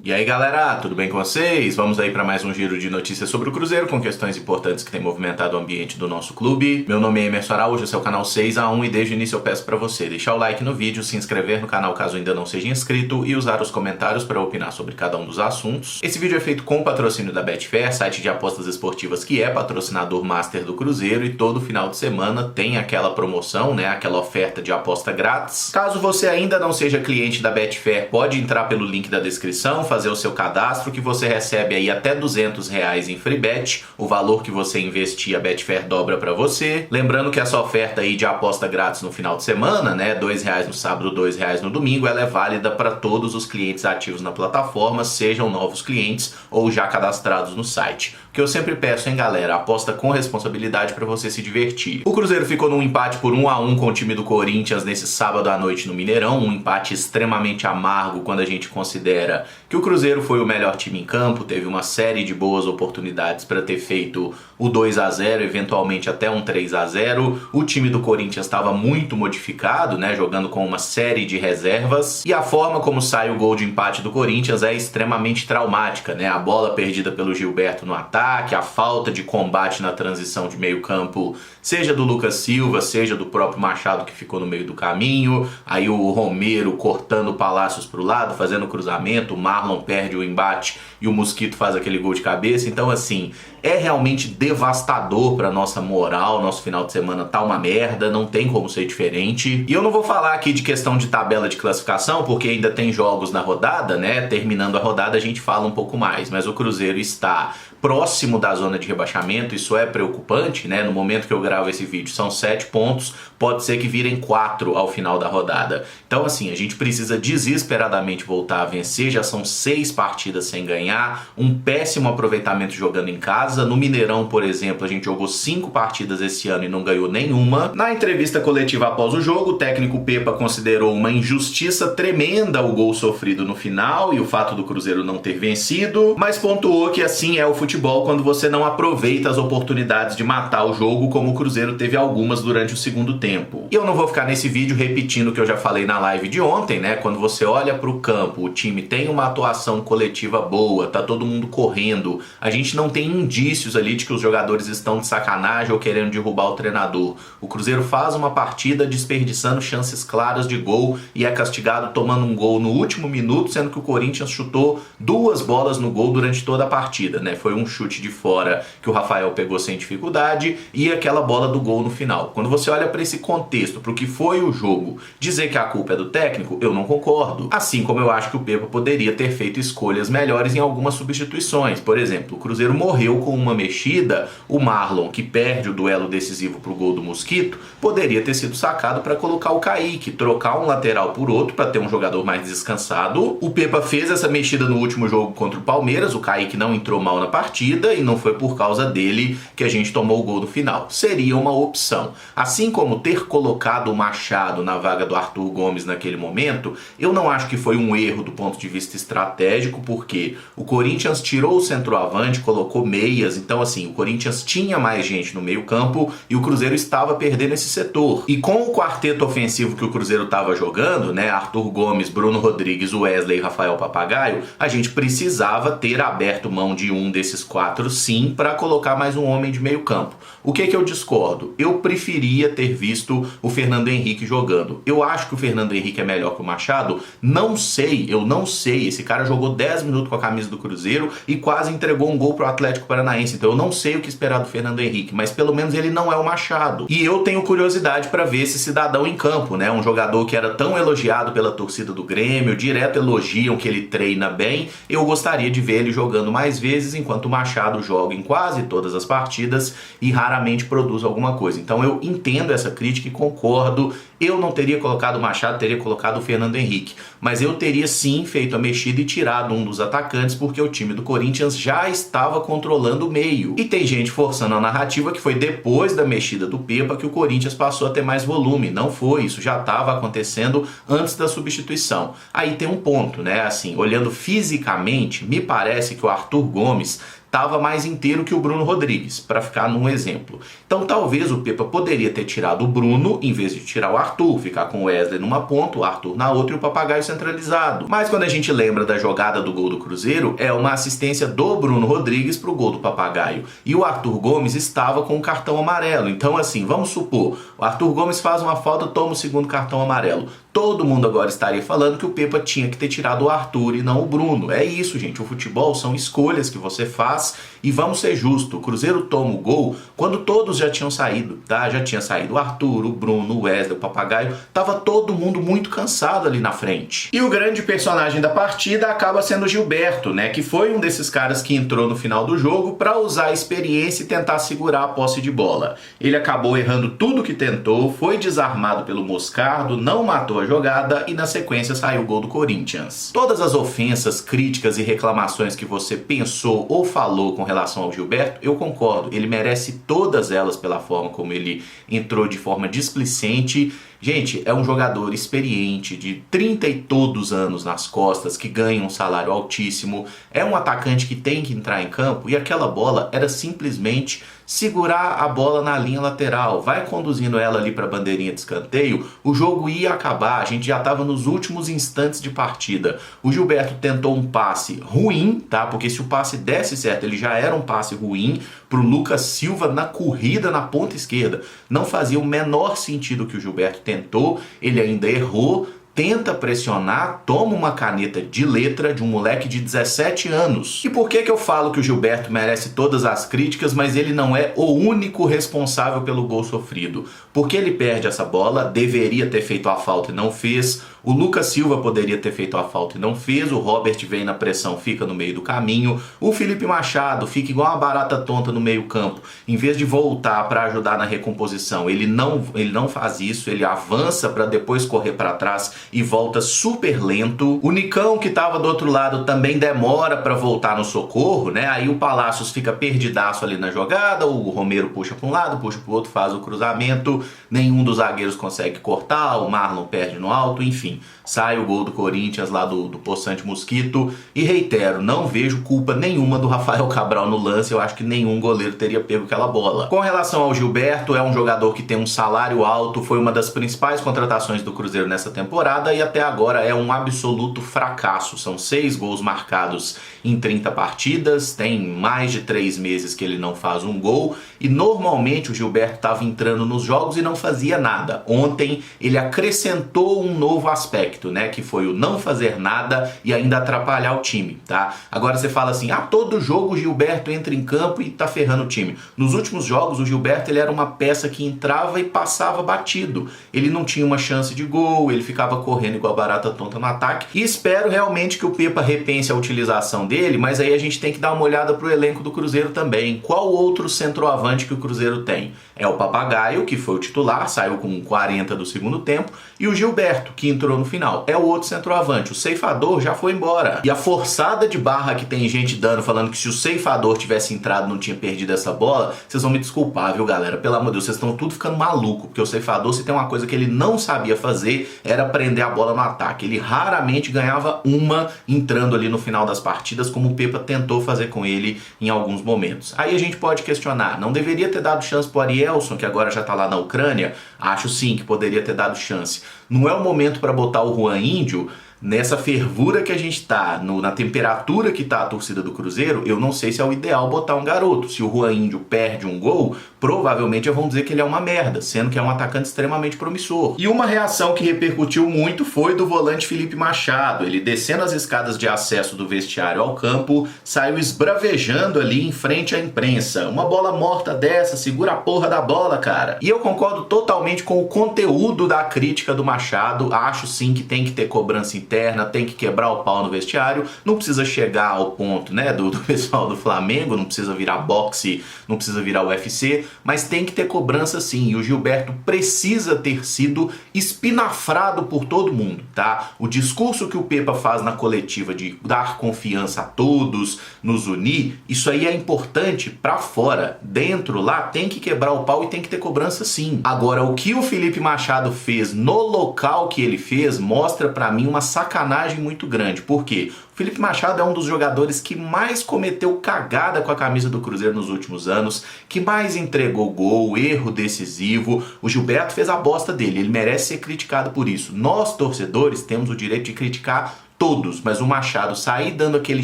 E aí galera, tudo bem com vocês? Vamos aí para mais um giro de notícias sobre o Cruzeiro com questões importantes que têm movimentado o ambiente do nosso clube. Meu nome é Emerson Araújo, esse é o canal 6x1 e desde o início eu peço para você deixar o like no vídeo, se inscrever no canal caso ainda não seja inscrito e usar os comentários para opinar sobre cada um dos assuntos. Esse vídeo é feito com patrocínio da Betfair, site de apostas esportivas que é patrocinador master do Cruzeiro, e todo final de semana tem aquela promoção, né, aquela oferta de aposta grátis. Caso você ainda não seja cliente da Betfair, pode entrar pelo link da descrição, fazer o seu cadastro que você recebe aí até R$200 em free bet. O valor que você investir, a Betfair dobra para você. Lembrando que essa oferta aí de aposta grátis no final de semana, né, R$2 no sábado, R$2 no domingo, ela é válida para todos os clientes ativos na plataforma, sejam novos clientes ou já cadastrados no site. O que eu sempre peço, hein, galera, aposta com responsabilidade para você se divertir. O Cruzeiro ficou num empate por 1-1 com o time do Corinthians nesse sábado à noite no Mineirão, um empate extremamente amargo quando a gente considera que o Cruzeiro foi o melhor time em campo, teve uma série de boas oportunidades para ter feito o 2-0, eventualmente até um 3-0. O time do Corinthians estava muito modificado, né, jogando com uma série de reservas, e a forma como sai o gol de empate do Corinthians é extremamente traumática, né? A bola perdida pelo Gilberto no ataque, a falta de combate na transição de meio campo, seja do Lucas Silva, seja do próprio Machado que ficou no meio do caminho, aí o Romero cortando o Palácios para o lado, fazendo cruzamento, o Marlon perde o embate e o Mosquito faz aquele gol de cabeça. Então assim, é realmente devastador para nossa moral, nosso final de semana tá uma merda, não tem como ser diferente. E eu não vou falar aqui de questão de tabela de classificação, porque ainda tem jogos na rodada, né? Terminando a rodada a gente fala um pouco mais, mas o Cruzeiro está próximo da zona de rebaixamento, isso é preocupante, né? No momento que eu gravo esse vídeo são 7 pontos, pode ser que virem 4 ao final da rodada. Então assim, a gente precisa desesperadamente voltar a vencer, já são 6 partidas sem ganhar, um péssimo aproveitamento jogando em casa. No Mineirão, por exemplo, a gente jogou 5 partidas esse ano e não ganhou nenhuma. Na entrevista coletiva após o jogo, o técnico Pepa considerou uma injustiça tremenda o gol sofrido no final e o fato do Cruzeiro não ter vencido, mas pontuou que assim é o futebol quando você não aproveita as oportunidades de matar o jogo, como o Cruzeiro teve algumas durante o segundo tempo. E eu não vou ficar nesse vídeo repetindo o que eu já falei na live de ontem, né? Quando você olha para o campo, o time tem uma atuação coletiva boa, tá todo mundo correndo, a gente não tem indícios ali de que os jogadores estão de sacanagem ou querendo derrubar o treinador. O Cruzeiro faz uma partida desperdiçando chances claras de gol e é castigado tomando um gol no último minuto, sendo que o Corinthians chutou 2 bolas no gol durante toda a partida, né? Foi um chute de fora que o Rafael pegou sem dificuldade e aquela bola do gol no final. Quando você olha para esse contexto, para o que foi o jogo, dizer que a culpa é do técnico, eu não concordo. Assim como eu acho que o Pepa poderia ter feito escolhas melhores em algumas substituições. Por exemplo, o Cruzeiro morreu com uma mexida, o Marlon, que perde o duelo decisivo pro gol do Mosquito, poderia ter sido sacado para colocar o Kaique, trocar um lateral por outro para ter um jogador mais descansado. O Pepa fez essa mexida no último jogo contra o Palmeiras, o Kaique não entrou mal na partida e não foi por causa dele que a gente tomou o gol no final. Seria uma opção. Assim como ter colocado o Machado na vaga do Arthur Gomes naquele momento, eu não acho que foi um erro do ponto de vista estratégico, porque o Corinthians tirou o centroavante, colocou meias, então assim, o Corinthians tinha mais gente no meio campo e o Cruzeiro estava perdendo esse setor. E com o quarteto ofensivo que o Cruzeiro estava jogando, né, Arthur Gomes, Bruno Rodrigues, Wesley e Rafael Papagaio, a gente precisava ter aberto mão de um desses 4 sim, para colocar mais um homem de meio campo. O que eu discordo? Eu preferia ter visto o Fernando Henrique jogando. Eu acho que o Fernando Henrique é melhor que o Machado? Não sei, eu não sei. Esse cara jogou 10 minutos com a camisa do Cruzeiro e quase entregou um gol pro Atlético Paranaense. Então eu não sei o que esperar do Fernando Henrique, mas pelo menos ele não é o Machado. E eu tenho curiosidade para ver esse cidadão em campo, né? Um jogador que era tão elogiado pela torcida do Grêmio, direto elogiam que ele treina bem. Eu gostaria de ver ele jogando mais vezes, enquanto o Machado joga em quase todas as partidas e raramente produz alguma coisa. Então eu entendo essa crítica e concordo. Eu não teria colocado o Machado, teria colocado o Fernando Henrique. Mas eu teria sim feito a mexida e tirado um dos atacantes, porque o time do Corinthians já estava controlando o meio. E tem gente forçando a narrativa que foi depois da mexida do Pepa que o Corinthians passou a ter mais volume. Não foi, isso já estava acontecendo antes da substituição. Aí tem um ponto, né? Assim, olhando fisicamente, me parece que o Arthur Gomes estava mais inteiro que o Bruno Rodrigues, para ficar num exemplo. Então talvez o Pepa poderia ter tirado o Bruno em vez de tirar o Arthur, ficar com o Wesley numa ponta, o Arthur na outra e o Papagaio centralizado. Mas quando a gente lembra da jogada do gol do Cruzeiro, é uma assistência do Bruno Rodrigues pro gol do Papagaio. E o Arthur Gomes estava com um cartão amarelo. Então assim, vamos supor, o Arthur Gomes faz uma falta, toma o segundo cartão amarelo. Todo mundo agora estaria falando que o Pepa tinha que ter tirado o Arthur e não o Bruno. É isso, gente. O futebol são escolhas que você faz e vamos ser justos. O Cruzeiro toma o gol quando todos já tinham saído, tá? Já tinha saído o Arthur, o Bruno, o Wesley, o Papagaio. Tava todo mundo muito cansado ali na frente. E o grande personagem da partida acaba sendo o Gilberto, né? Que foi um desses caras que entrou no final do jogo para usar a experiência e tentar segurar a posse de bola. Ele acabou errando tudo que tentou, foi desarmado pelo Moscardo, não matou a jogada e na sequência saiu o gol do Corinthians. Todas as ofensas, críticas e reclamações que você pensou ou falou com relação ao Gilberto, eu concordo. Ele merece todas elas pela forma como ele entrou de forma displicente. Gente, é um jogador experiente, de 30 e todos anos nas costas, que ganha um salário altíssimo. É um atacante que tem que entrar em campo e aquela bola era simplesmente segurar a bola na linha lateral. Vai conduzindo ela ali para a bandeirinha de escanteio, o jogo ia acabar, a gente já estava nos últimos instantes de partida. O Gilberto tentou um passe ruim, tá? Porque se o passe desse certo, ele já era um passe ruim para o Lucas Silva na corrida na ponta esquerda. Não fazia o menor sentido o que o Gilberto tentou, ele ainda errou, tenta pressionar, toma uma caneta de letra de um moleque de 17 anos. E por que eu falo que o Gilberto merece todas as críticas, mas ele não é o único responsável pelo gol sofrido? Porque ele perde essa bola, deveria ter feito a falta e não fez. O Lucas Silva poderia ter feito a falta e não fez. O Robert vem na pressão, fica no meio do caminho. O Felipe Machado fica igual uma barata tonta no meio campo. Em vez de voltar para ajudar na recomposição, ele não faz isso. Ele avança para depois correr para trás e volta super lento. O Nicão, que estava do outro lado, também demora para voltar no socorro, né? Aí o Palácios fica perdidaço ali na jogada. O Romero puxa para um lado, puxa para o outro, faz o cruzamento. Nenhum dos zagueiros consegue cortar. O Marlon perde no alto, enfim. Sai o gol do Corinthians lá do Poçante Mosquito. E reitero, não vejo culpa nenhuma do Rafael Cabral no lance. Eu acho que nenhum goleiro teria pego aquela bola. Com relação ao Gilberto, é um jogador que tem um salário alto, foi uma das principais contratações do Cruzeiro nessa temporada e até agora é um absoluto fracasso. São 6 gols marcados em 30 partidas, tem mais de 3 meses que ele não faz um gol e normalmente o Gilberto estava entrando nos jogos e não fazia nada. Ontem ele acrescentou um novo aspecto, né, que foi o não fazer nada e ainda atrapalhar o time, tá? Agora você fala assim, todo jogo o Gilberto entra em campo e tá ferrando o time. Nos últimos jogos o Gilberto ele era uma peça que entrava e passava batido. Ele não tinha uma chance de gol, ele ficava correndo igual barata tonta no ataque. E espero realmente que o Pepa repense a utilização dele, mas aí a gente tem que dar uma olhada pro elenco do Cruzeiro também. Qual outro centroavante que o Cruzeiro tem? É o Papagaio, que foi o titular, saiu com 40 do segundo tempo, e o Gilberto, que entrou no final. É o outro centroavante. O Ceifador já foi embora. E a forçada de barra que tem gente dando, falando que se o Ceifador tivesse entrado não tinha perdido essa bola, vocês vão me desculpar, viu, galera? Pelo amor de Deus, vocês estão tudo ficando maluco, porque o Ceifador, se tem uma coisa que ele não sabia fazer, era prender a bola no ataque. Ele raramente ganhava uma entrando ali no final das partidas, como o Pepa tentou fazer com ele em alguns momentos. Aí a gente pode questionar, não deveria ter dado chance pro Arielson, que agora já tá lá na Ucrânia? Acho sim que poderia ter dado chance. Não é o momento para botar o Juan Índio nessa fervura que a gente tá, na temperatura que tá a torcida do Cruzeiro. Eu não sei se é o ideal botar um garoto. Se o Juan Índio perde um gol, provavelmente vão dizer que ele é uma merda, sendo que é um atacante extremamente promissor. E uma reação que repercutiu muito foi do volante Felipe Machado. Ele descendo as escadas de acesso do vestiário ao campo, saiu esbravejando ali em frente à imprensa. Uma bola morta dessa, segura a porra da bola, cara. E eu concordo totalmente com o conteúdo da crítica do Machado. Acho sim que tem que ter cobrança interna, tem que quebrar o pau no vestiário. Não precisa chegar ao ponto, né, do pessoal do Flamengo, não precisa virar boxe, não precisa virar UFC, mas tem que ter cobrança sim. E o Gilberto precisa ter sido espinafrado por todo mundo, tá? O discurso que o Pepa faz na coletiva de dar confiança a todos, nos unir, isso aí é importante pra fora. Dentro lá tem que quebrar o pau e tem que ter cobrança sim. Agora, o que o Felipe Machado fez no local que ele fez mostra pra mim uma sacanagem muito grande. Por quê? O Felipe Machado é um dos jogadores que mais cometeu cagada com a camisa do Cruzeiro nos últimos anos, que mais entregou gol, erro decisivo. O Gilberto fez a bosta dele, ele merece ser criticado por isso. Nós, torcedores, temos o direito de criticar todos, mas o Machado sair dando aquele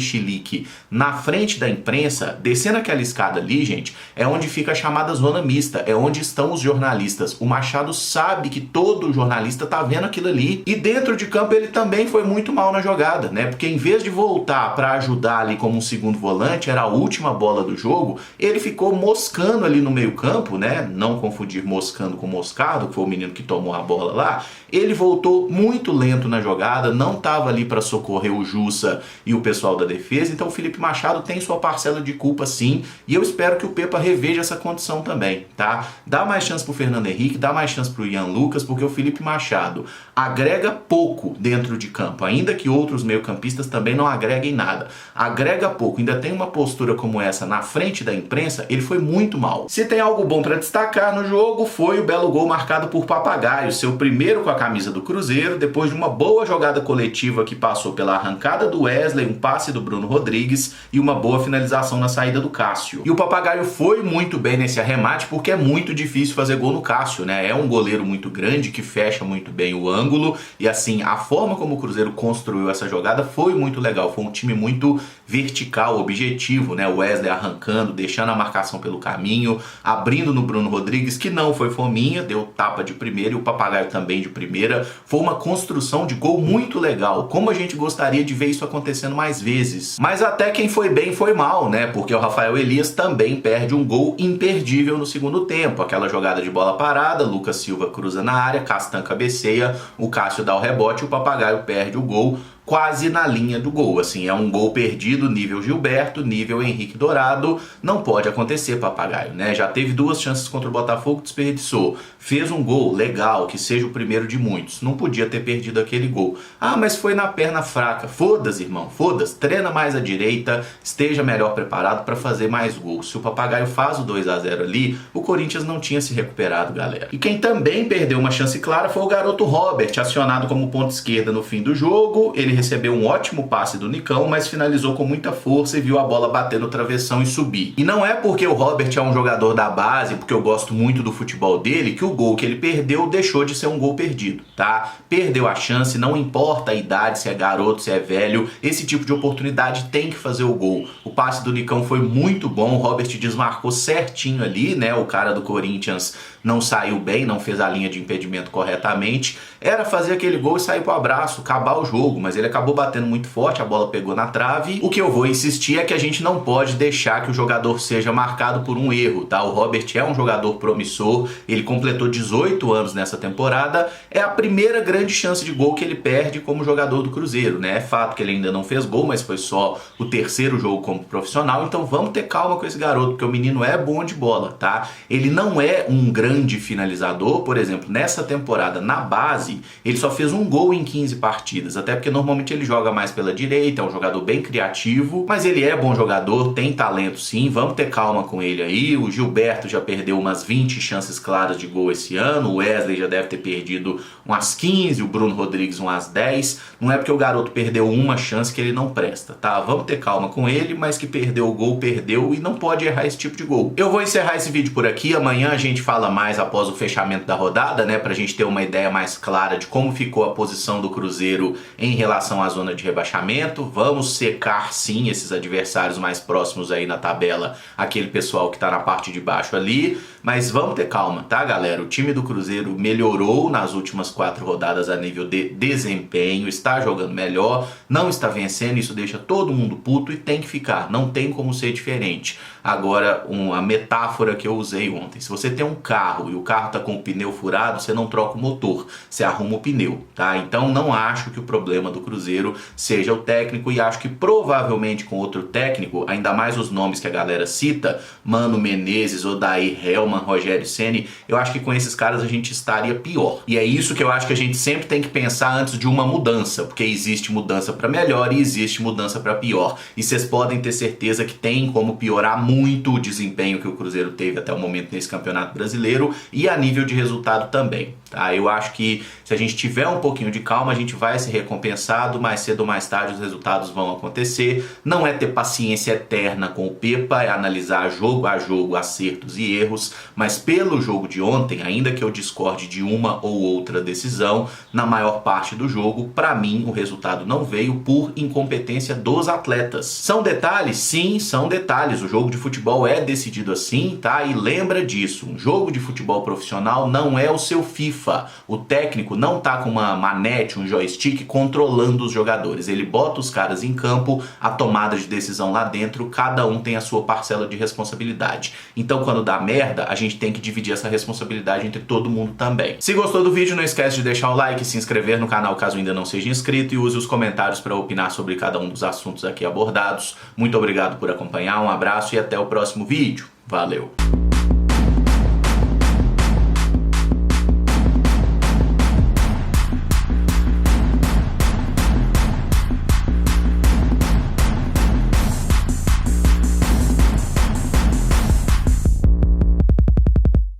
chilique na frente da imprensa, descendo aquela escada ali, gente, é onde fica a chamada zona mista, é onde estão os jornalistas. O Machado sabe que todo jornalista tá vendo aquilo ali, e dentro de campo ele também foi muito mal na jogada, né? Porque em vez de voltar para ajudar ali como um segundo volante, era a última bola do jogo, ele ficou moscando ali no meio campo, né? Não confundir moscando com Moscardo, que foi o menino que tomou a bola lá. Ele voltou muito lento na jogada, não tava ali para socorrer o Jussa e o pessoal da defesa, então o Felipe Machado tem sua parcela de culpa sim, e eu espero que o Pepa reveja essa condição também, tá? Dá mais chance pro Fernando Henrique, dá mais chance pro Ian Lucas, porque o Felipe Machado agrega pouco dentro de campo, ainda que outros meio-campistas também não agreguem nada. Agrega pouco, ainda tem uma postura como essa na frente da imprensa, ele foi muito mal. Se tem algo bom para destacar no jogo, foi o belo gol marcado por Papagaio, seu primeiro com a camisa do Cruzeiro, depois de uma boa jogada coletiva que passou pela arrancada do Wesley, um passe do Bruno Rodrigues e uma boa finalização na saída do Cássio. E o Papagaio foi muito bem nesse arremate, porque é muito difícil fazer gol no Cássio, né? É um goleiro muito grande, que fecha muito bem o ângulo, e assim, a forma como o Cruzeiro construiu essa jogada foi muito legal, foi um time muito vertical, objetivo, né? O Wesley arrancando, deixando a marcação pelo caminho, abrindo no Bruno Rodrigues, que não foi fominha, deu tapa de primeira, e o Papagaio também de primeira. Foi uma construção de gol muito legal, como a gente gostaria de ver isso acontecendo mais vezes. Mas até quem foi bem foi mal, né? Porque o Rafael Elias também perde um gol imperdível no segundo tempo. Aquela jogada de bola parada, Lucas Silva cruza na área, Castan cabeceia, o Cássio dá o rebote e o Papagaio perde o gol quase na linha do gol, assim, é um gol perdido nível Gilberto, nível Henrique Dourado, não pode acontecer, Papagaio, né? Já teve 2 chances contra o Botafogo, desperdiçou, fez um gol legal, que seja o primeiro de muitos, não podia ter perdido aquele gol. Ah, mas foi na perna fraca. Foda-se, irmão, foda-se, treina mais à direita, esteja melhor preparado para fazer mais gols. Se o Papagaio faz o 2-0 ali, o Corinthians não tinha se recuperado, galera. E quem também perdeu uma chance clara foi o garoto Robert, acionado como ponta esquerda no fim do jogo. Ele recebeu um ótimo passe do Nicão, mas finalizou com muita força e viu a bola bater no travessão e subir. E não é porque o Robert é um jogador da base, porque eu gosto muito do futebol dele, que o gol que ele perdeu deixou de ser um gol perdido, tá? Perdeu a chance, não importa a idade, se é garoto, se é velho, esse tipo de oportunidade tem que fazer o gol. O passe do Nicão foi muito bom, o Robert desmarcou certinho ali, né? O cara do Corinthians não saiu bem, não fez a linha de impedimento corretamente. Era fazer aquele gol e sair pro abraço, acabar o jogo, mas ele acabou batendo muito forte, a bola pegou na trave. O que eu vou insistir é que a gente não pode deixar que o jogador seja marcado por um erro, tá? O Robert é um jogador promissor, ele completou 18 anos nessa temporada, é a primeira grande chance de gol que ele perde como jogador do Cruzeiro, né? É fato que ele ainda não fez gol, mas foi só o terceiro jogo como profissional, então vamos ter calma com esse garoto, porque o menino é bom de bola, tá? Ele não é um grande finalizador, por exemplo, nessa temporada na base, ele só fez um gol em 15 partidas, até porque normalmente ele joga mais pela direita, é um jogador bem criativo, mas ele é bom jogador, tem talento sim, vamos ter calma com ele aí. O Gilberto já perdeu umas 20 chances claras de gol esse ano, o Wesley já deve ter perdido umas 15, o Bruno Rodrigues umas 10, não é porque o garoto perdeu uma chance que ele não presta, tá? Vamos ter calma com ele, mas que perdeu o gol, perdeu, e não pode errar esse tipo de gol. Eu vou encerrar esse vídeo por aqui, amanhã a gente fala mais após o fechamento da rodada, né, pra gente ter uma ideia mais clara de como ficou a posição do Cruzeiro em relação à zona de rebaixamento. Vamos secar sim esses adversários mais próximos aí na tabela, aquele pessoal que tá na parte de baixo ali, mas vamos ter calma, tá, galera? O time do Cruzeiro melhorou nas últimas 4 rodadas a nível de desempenho, está jogando melhor, não está vencendo, isso deixa todo mundo puto e tem que ficar, não tem como ser diferente. Agora, a metáfora que eu usei ontem, se você tem um carro e o carro tá com o pneu furado, você não troca o motor, você arruma o pneu, tá? Então não acho que o problema do Cruzeiro seja o técnico, e acho que provavelmente com outro técnico, ainda mais os nomes que a galera cita, Mano Menezes, Odair Hellmann, Rogério Ceni, eu acho que com esses caras a gente estaria pior. E é isso que eu acho que a gente sempre tem que pensar antes de uma mudança, porque existe mudança para melhor e existe mudança para pior. E vocês podem ter certeza que tem como piorar muito o desempenho que o Cruzeiro teve até o momento nesse Campeonato Brasileiro, e a nível de resultado também. tá? Eu acho que se a gente tiver um pouquinho de calma, a gente vai ser recompensado, mais cedo ou mais tarde os resultados vão acontecer. Não é ter paciência eterna com o Pepa, é analisar jogo a jogo acertos e erros, mas pelo jogo de ontem, ainda que eu discorde de uma ou outra decisão, na maior parte do jogo, para mim o resultado não veio por incompetência dos atletas. São detalhes? Sim, são detalhes. O jogo de futebol é decidido assim, tá? E lembra disso, um jogo de futebol profissional não é o seu FIFA. O técnico não tá com uma manete, um joystick controlando os jogadores. Ele bota os caras em campo, a tomada de decisão lá dentro, cada um tem a sua parcela de responsabilidade. Então quando dá merda, a gente tem que dividir essa responsabilidade entre todo mundo também. Se gostou do vídeo, não esquece de deixar o like, se inscrever no canal caso ainda não seja inscrito e use os comentários para opinar sobre cada um dos assuntos aqui abordados. Muito obrigado por acompanhar, um abraço e até o próximo vídeo. Valeu!